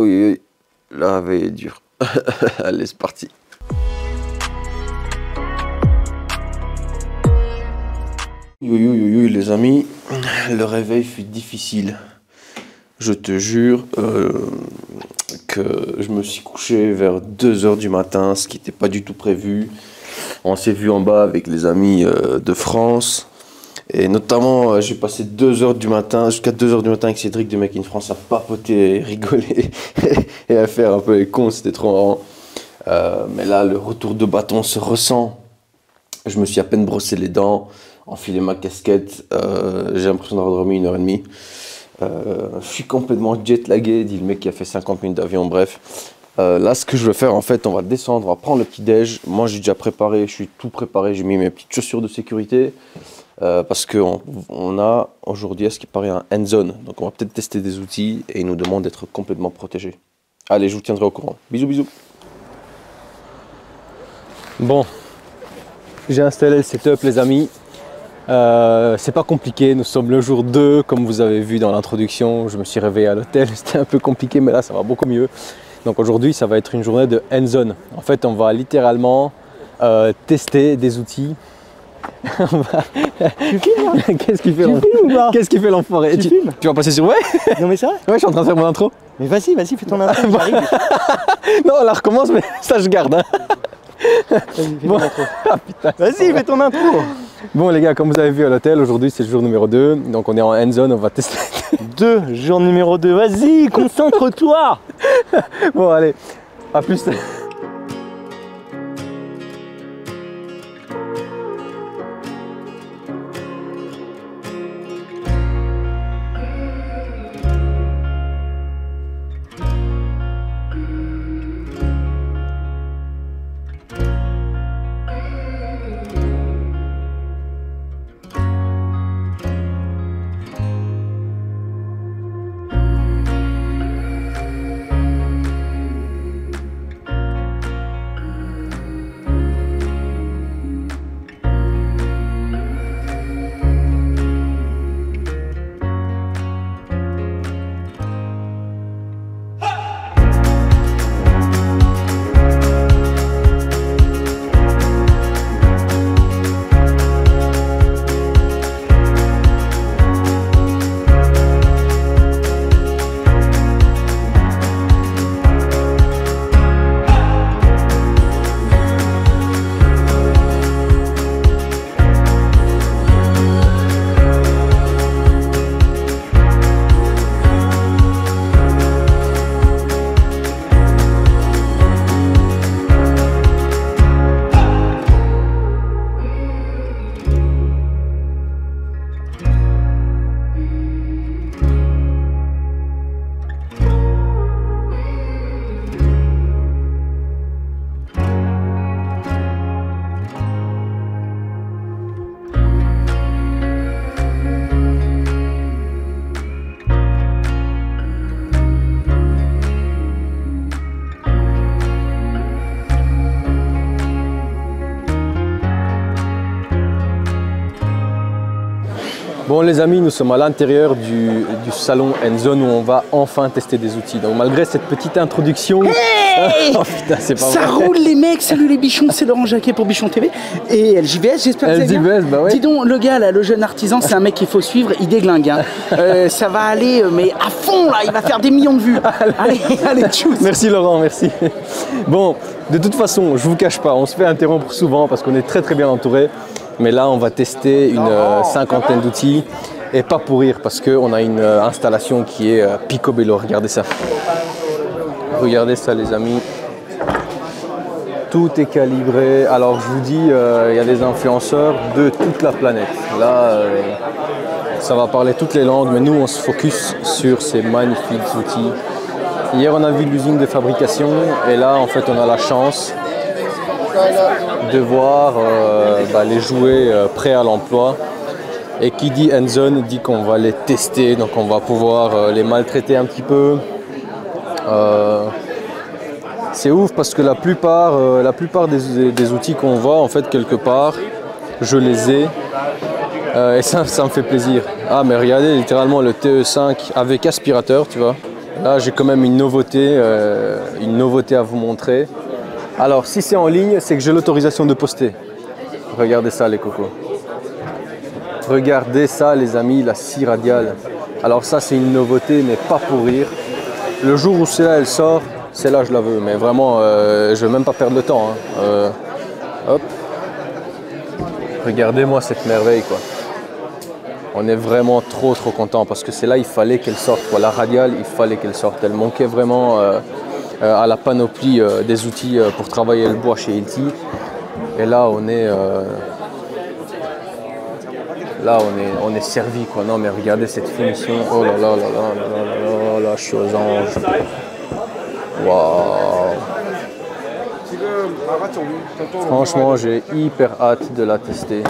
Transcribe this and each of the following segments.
Oui, oui, la veille est dure. Allez, c'est parti. Oui, les amis, le réveil fut difficile. Je te jure que je me suis couché vers 2 h du matin, ce qui n'était pas du tout prévu. On s'est vu en bas avec les amis de France. Et notamment, j'ai passé 2 h du matin, jusqu'à 2 h du matin avec Cédric de Make in France à papoter, rigoler et à faire un peu les cons, c'était trop marrant. Mais là, le retour de bâton se ressent. Je me suis à peine brossé les dents, enfilé ma casquette, j'ai l'impression d'avoir dormi 1 h 30. Je suis complètement jet-lagué, dit le mec qui a fait 50 minutes d'avion, bref. Là, ce que je veux faire, en fait, on va descendre, on va prendre le petit-déj. Moi, j'ai déjà préparé, je suis tout préparé, j'ai mis mes petites chaussures de sécurité. Parce qu'on a aujourd'hui, à ce qui paraît, un end zone. Donc, on va peut-être tester des outils et il nous demande d'être complètement protégé. Allez, je vous tiendrai au courant. Bisous, bisous. Bon, j'ai installé le setup, les amis. C'est pas compliqué, nous sommes le jour 2, comme vous avez vu dans l'introduction. Je me suis réveillé à l'hôtel, c'était un peu compliqué, mais là, ça va beaucoup mieux. Donc aujourd'hui, ça va être une journée de end zone. En fait, on va littéralement tester des outils. Qu'est-ce qu'il fait Qu'est-ce qu'il fait l'enfoiré? Tu vas passer sur ouais? Non mais ça? Ouais, je suis en train de faire mon intro. Mais vas-y, fais ton intro. Non, là recommence, mais ça je garde. Hein. Bon. Vas-y, fais ton intro. Bon les gars, comme vous avez vu à l'hôtel, aujourd'hui c'est le jour numéro 2. Donc on est en end zone, on va tester. Jour numéro 2, vas-y, concentre-toi. Bon allez, à plus. Bon les amis, nous sommes à l'intérieur du salon end zone où on va enfin tester des outils. Donc malgré cette petite introduction... Hey oh putain, c'est pas ça vrai. roule les mecs, salut les bichons, c'est Laurent Jacquet pour Bichon TV. Et LJBS, j'espère que vous allez bien. bah ouais. Dis donc, le gars là, le jeune artisan, c'est un mec qu'il faut suivre, il déglingue. Hein. Ça va aller, mais à fond là, il va faire des millions de vues. Allez, tchuss. Merci Laurent, merci. Bon, de toute façon, je vous cache pas, on se fait interrompre souvent parce qu'on est très bien entouré. Mais là, on va tester une cinquantaine d'outils et pas pour rire parce qu'on a une installation qui est picobello. Regardez ça. Regardez ça, les amis. Tout est calibré. Alors, je vous dis, il y a des influenceurs de toute la planète. Là, ça va parler toutes les langues, mais nous, on se focus sur ces magnifiques outils. Hier, on a vu l'usine de fabrication et là, en fait, on a la chance de voir les jouets prêts à l'emploi. Et qui dit end zone dit qu'on va les tester, donc on va pouvoir les maltraiter un petit peu. C'est ouf parce que la plupart des outils qu'on voit en fait quelque part, je les ai et ça me fait plaisir. Ah mais regardez littéralement le TE5 avec aspirateur, tu vois. Là, j'ai quand même une nouveauté à vous montrer. Alors, si c'est en ligne, c'est que j'ai l'autorisation de poster. Regardez ça, les cocos. Regardez ça, les amis, la scie radiale. Alors ça, c'est une nouveauté, mais pas pour rire. Le jour où celle-là, elle sort, celle-là, je la veux. Mais vraiment, je ne vais même pas perdre le temps. Hein. Hop. Regardez-moi cette merveille, quoi. On est vraiment trop content parce que celle-là, il fallait qu'elle sorte. Quoi. La radiale, il fallait qu'elle sorte. Elle manquait vraiment à la panoplie des outils pour travailler le bois chez Hilti. Et là, on est servi, quoi. Non, mais regardez cette finition. Oh là là là là là là là, je suis aux anges. Waouh. Franchement, j'ai hyper hâte de la tester.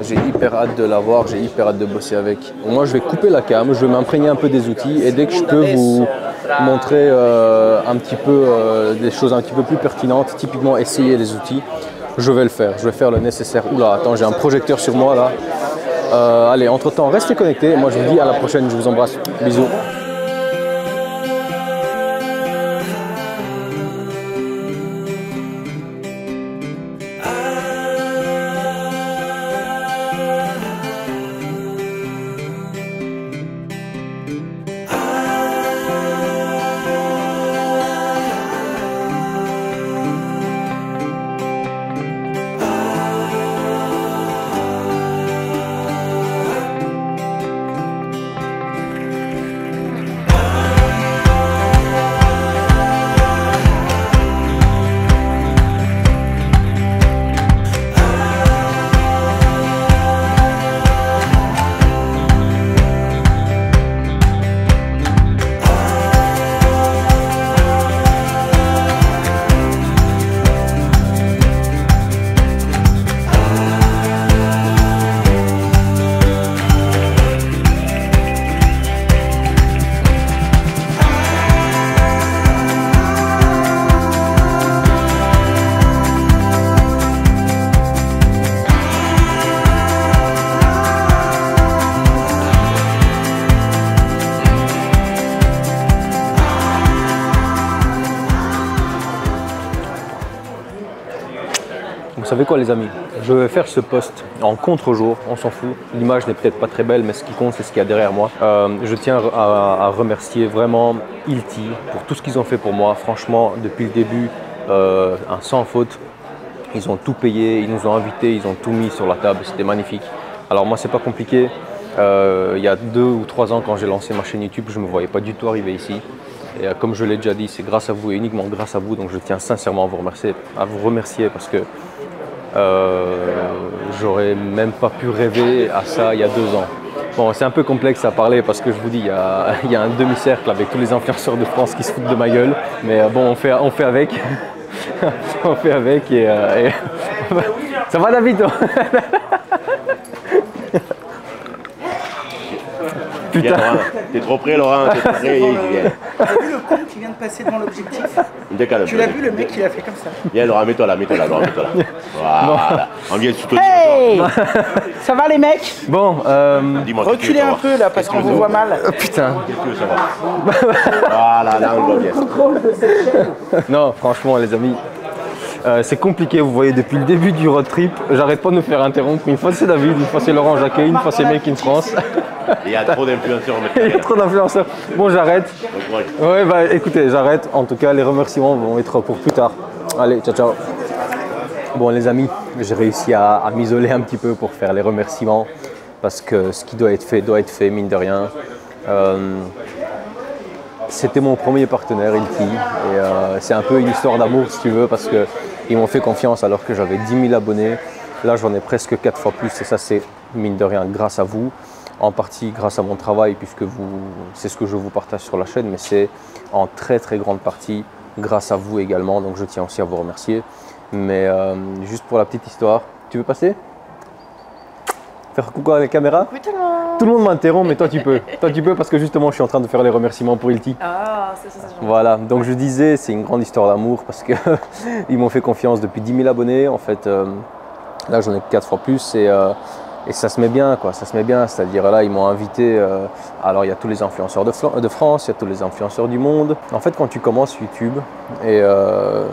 J'ai hyper hâte de la voir, j'ai hyper hâte de bosser avec. Moi, je vais couper la cam, je vais m'imprégner un peu des outils et dès que je peux vous montrer un petit peu des choses un petit peu plus pertinentes, typiquement essayer les outils, je vais le faire. Je vais faire le nécessaire. Oula, attends, j'ai un projecteur sur moi là. Allez, entre-temps, restez connectés. Moi, je vous dis à la prochaine. Je vous embrasse. Bisous. Vous savez quoi les amis, je vais faire ce post en contre-jour, on s'en fout, l'image n'est peut-être pas très belle mais ce qui compte c'est ce qu'il y a derrière moi. Je tiens à remercier vraiment Hilti pour tout ce qu'ils ont fait pour moi, franchement depuis le début, un sans faute, ils ont tout payé, ils nous ont invités, ils ont tout mis sur la table, c'était magnifique. Alors moi c'est pas compliqué, il y a 2 ou 3 ans quand j'ai lancé ma chaîne YouTube, je ne me voyais pas du tout arriver ici. Et comme je l'ai déjà dit, c'est grâce à vous et uniquement grâce à vous, donc je tiens sincèrement à vous remercier parce que j'aurais même pas pu rêver à ça il y a 2 ans. Bon, c'est un peu complexe à parler parce que je vous dis, il y a un demi-cercle avec tous les influenceurs de France qui se foutent de ma gueule. Mais bon, on fait avec. On fait avec et ça va David? Putain. T'es trop près Laurent, t'es trop près. T'as vu le con qui vient de passer devant l'objectif? Tu l'as vu le mec, il a fait comme ça. Viens Laurent, mets-toi là, Laurent, mets-toi là. Voilà. On vient soutenir. Hey, ça va les mecs? Bon, reculez un peu là parce qu'on vous voit mal. Oh, putain. Voilà, là on voit bien. Non, franchement les amis, c'est compliqué, vous voyez depuis le début du road trip, j'arrête pas de me faire interrompre. Une fois c'est David, une fois c'est Laurent Jacquet, une fois c'est Make in France. Il y a trop d'influenceurs. Il y a trop d'influenceurs. Bon, j'arrête. Ouais, bah écoutez, j'arrête. En tout cas, les remerciements vont être pour plus tard. Allez, ciao, ciao. Bon, les amis, j'ai réussi à m'isoler un petit peu pour faire les remerciements parce que ce qui doit être fait, mine de rien. C'était mon premier partenaire, Hilti, et c'est un peu une histoire d'amour, si tu veux, parce qu'ils m'ont fait confiance alors que j'avais 10 000 abonnés. Là, j'en ai presque 4 fois plus, et ça, c'est mine de rien grâce à vous. En partie grâce à mon travail, puisque c'est ce que je vous partage sur la chaîne, mais c'est en très grande partie grâce à vous également, donc je tiens aussi à vous remercier. Mais juste pour la petite histoire, tu veux passer? Faire coucou à la caméra? Oui, tout le monde. Tout le monde m'interrompt, mais toi tu peux. Toi tu peux parce que justement je suis en train de faire les remerciements pour Hilti. Ah, c'est ça. Voilà, donc je disais, c'est une grande histoire d'amour parce qu'ils m'ont fait confiance depuis 10 000 abonnés. En fait, là j'en ai 4 fois plus et Et ça se met bien, quoi, ça se met bien. C'est-à-dire là, ils m'ont invité. Alors, il y a tous les influenceurs de France, il y a tous les influenceurs du monde. En fait, quand tu commences YouTube, et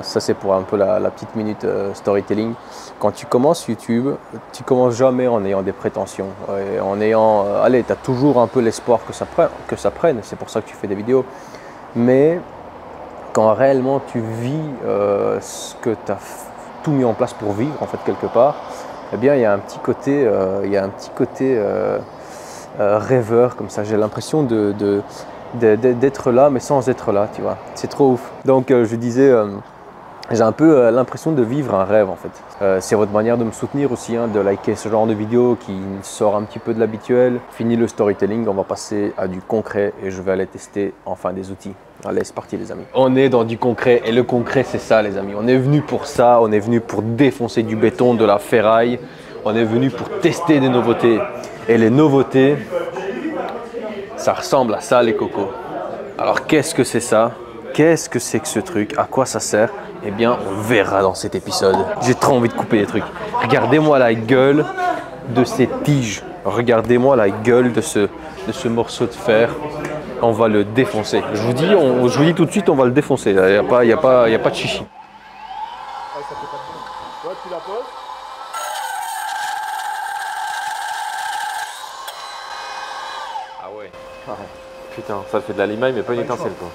ça, c'est pour un peu la petite minute storytelling. Quand tu commences YouTube, tu commences jamais en ayant des prétentions. Et en ayant. Allez, tu as toujours un peu l'espoir que ça prenne. C'est pour ça que tu fais des vidéos. Mais quand réellement tu vis ce que tu as tout mis en place pour vivre, en fait, quelque part, eh bien, il y a un petit côté, rêveur, comme ça. J'ai l'impression d'être là, mais sans être là, tu vois. C'est trop ouf. Donc, je disais, j'ai un peu l'impression de vivre un rêve, en fait. C'est votre manière de me soutenir aussi, hein, de liker ce genre de vidéo qui sort un petit peu de l'habituel. Fini le storytelling, on va passer à du concret et je vais aller tester enfin des outils. Allez, c'est parti les amis. On est dans du concret et le concret c'est ça les amis. On est venu pour ça, on est venu pour défoncer du béton, de la ferraille. On est venu pour tester des nouveautés. Et les nouveautés, ça ressemble à ça les cocos. Alors qu'est-ce que c'est ça? Qu'est-ce que c'est que ce truc? À quoi ça sert? Eh bien, on verra dans cet épisode. J'ai trop envie de couper des trucs. Regardez-moi la gueule de ces tiges. Regardez-moi la gueule de ce morceau de fer. On va le défoncer. Je vous dis tout de suite, on va le défoncer. Il n'y a pas de chichi. Toi, tu la poses. Ah ouais. Putain, ça fait de la limaille, mais pas une étincelle quoi.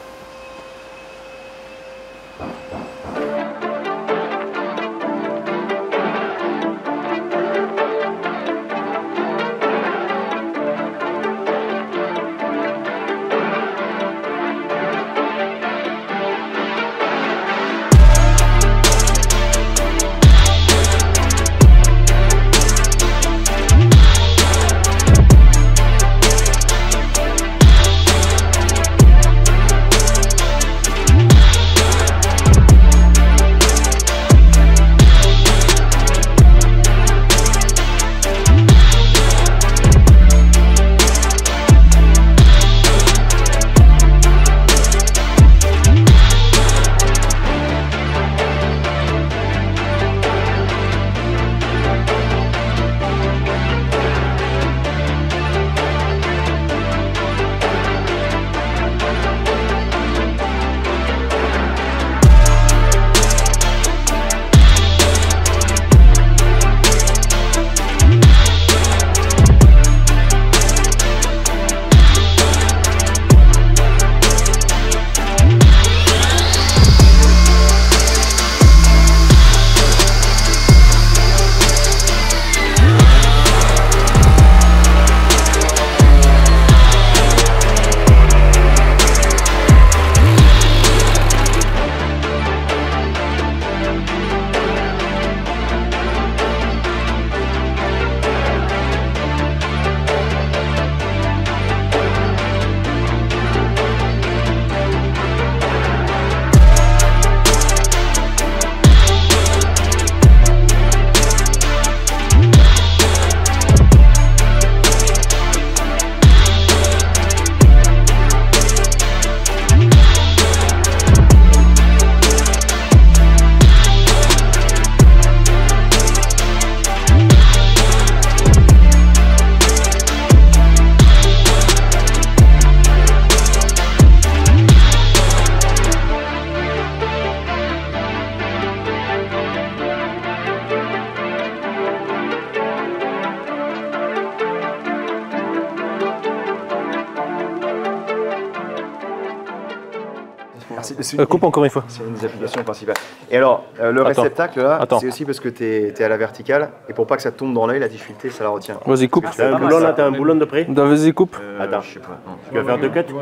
Coupe encore une fois. C'est une des applications principales. Et alors, le réceptacle là, c'est aussi parce que tu es à la verticale et pour pas que ça tombe dans l'œil, la difficulté, ça la retient. Vas-y, coupe. T'as un boulon là, t'as un boulon de près? Vas-y, coupe. Attends, je sais pas. Non. Tu vas faire deux cuts?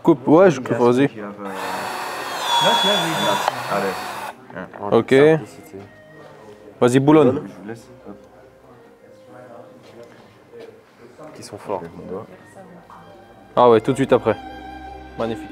Coupe, ouais, je coupe, vas-y. Allez. Ok. Vas-y, boulonne. Qui sont forts. Ah ouais, tout de suite après. Magnifique.